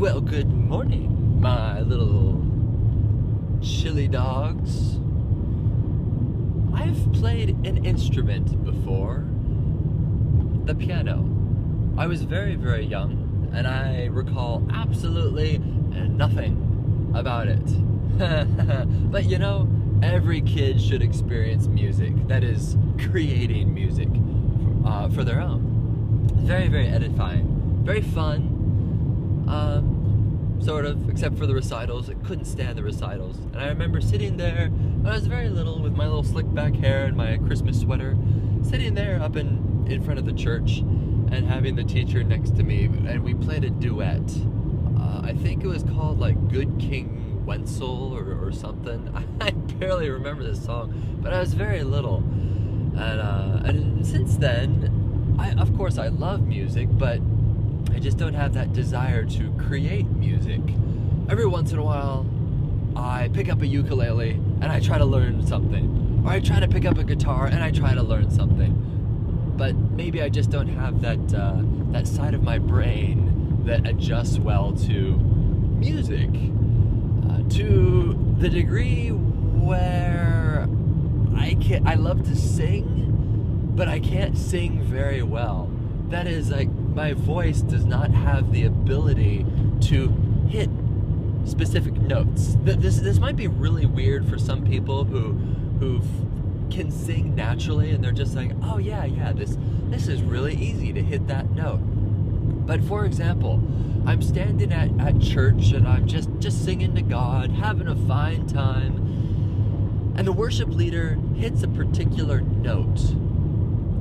Well, good morning, my little chili dogs. I've played an instrument before, the piano. I was very, very young, and I recall absolutely nothing about it. But you know, every kid should experience music, that is, creating music for their own. Very, very edifying, very fun. Sort of, except for the recitals. I couldn't stand the recitals. And I remember sitting there when I was very little with my little slick back hair and my Christmas sweater, sitting there up in front of the church and having the teacher next to me, and we played a duet. I think it was called like Good King Wenzel or something. I barely remember this song, but I was very little. And since then, of course I love music, but I just don't have that desire to create music. Every once in a while, I pick up a ukulele and I try to learn something. Or I try to pick up a guitar and I try to learn something. But maybe I just don't have that side of my brain that adjusts well to music. To the degree where I love to sing, but I can't sing very well. That is, like, my voice does not have the ability to hit specific notes. This might be really weird for some people who can sing naturally, and they're just like, oh yeah, this is really easy to hit that note. But for example, I'm standing at church and I'm just singing to God, having a fine time, and the worship leader hits a particular note,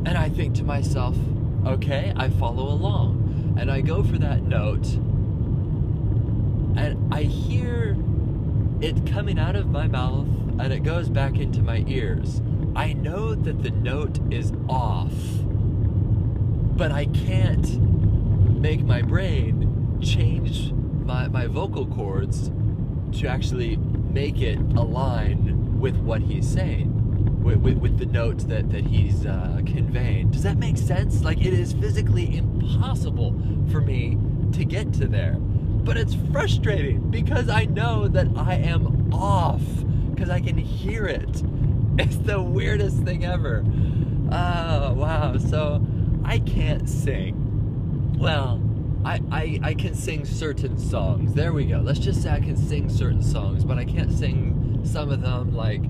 and I think to myself, okay, I follow along, and I go for that note, and I hear it coming out of my mouth, and it goes back into my ears. I know that the note is off, but I can't make my brain change my vocal cords to actually make it align with what he's saying. With the note that he's conveying. Does that make sense? Like, it is physically impossible for me to get to there. But it's frustrating because I know that I am off, because I can hear it. It's the weirdest thing ever. Oh, wow. So I can't sing. Well, I can sing certain songs. There we go. Let's just say I can sing certain songs, but I can't sing some of them like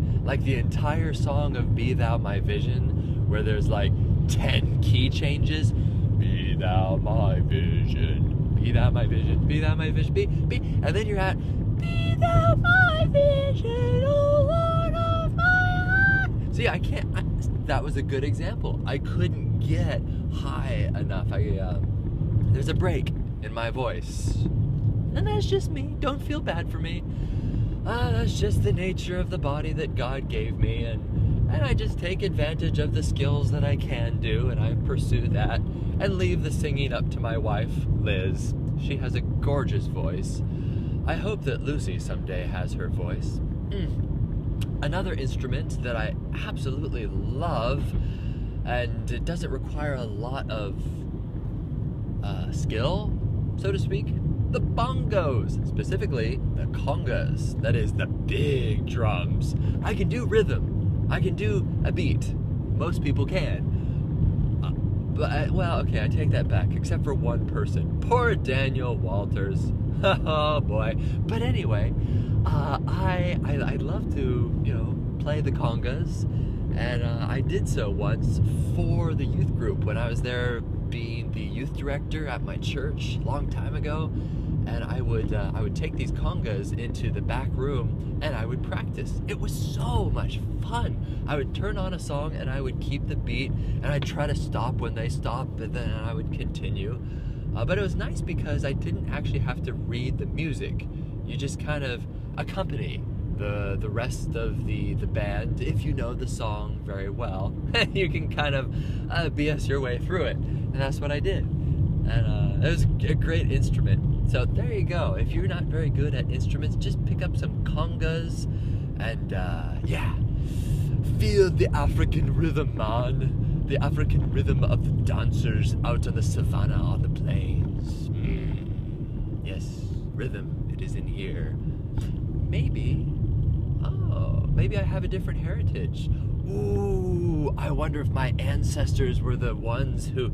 the entire song of Be Thou My Vision, where there's like 10 key changes. Be thou my vision, be thou my vision, be thou my vision, be, and then you're at Be thou my vision, O Lord of my heart. See, I can't, that was a good example. I couldn't get high enough. There's a break in my voice. And that's just me. Don't feel bad for me. That's just the nature of the body that God gave me, and I just take advantage of the skills that I can do, and I pursue that, and leave the singing up to my wife, Liz. She has a gorgeous voice. I hope that Lucy someday has her voice. Another instrument that I absolutely love, and it doesn't require a lot of skill, so to speak, the bongos, specifically the congas, that is the big drums. I can do rhythm, I can do a beat, most people can, well, okay, I take that back, except for one person, poor Daniel Walters, oh boy. But anyway, I'd love to, you know, play the congas, and I did so once for the youth group when I was there being the youth director at my church a long time ago. And I would take these congas into the back room and I would practice. It was so much fun. I would turn on a song and I would keep the beat, and I'd try to stop when they stopped, but then I would continue. But it was nice because I didn't actually have to read the music. You just kind of accompany the rest of the band if you know the song very well. You can kind of BS your way through it. And that's what I did. And it was a great instrument. So there you go. If you're not very good at instruments, just pick up some congas and yeah, feel the African rhythm, man. The African rhythm of the dancers out on the savannah, on the plains. Yes. rhythm, it is in here. Maybe I have a different heritage. Ooh, I wonder if my ancestors were the ones who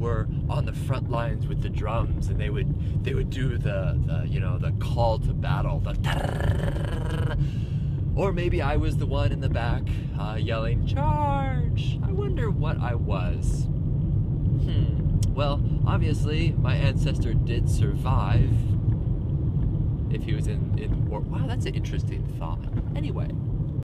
were on the front lines with the drums, and they would do the call to battle, or maybe I was the one in the back yelling, "Charge!" I wonder what I was. Well, obviously, my ancestor did survive if he was in war. Wow, that's an interesting thought. Anyway.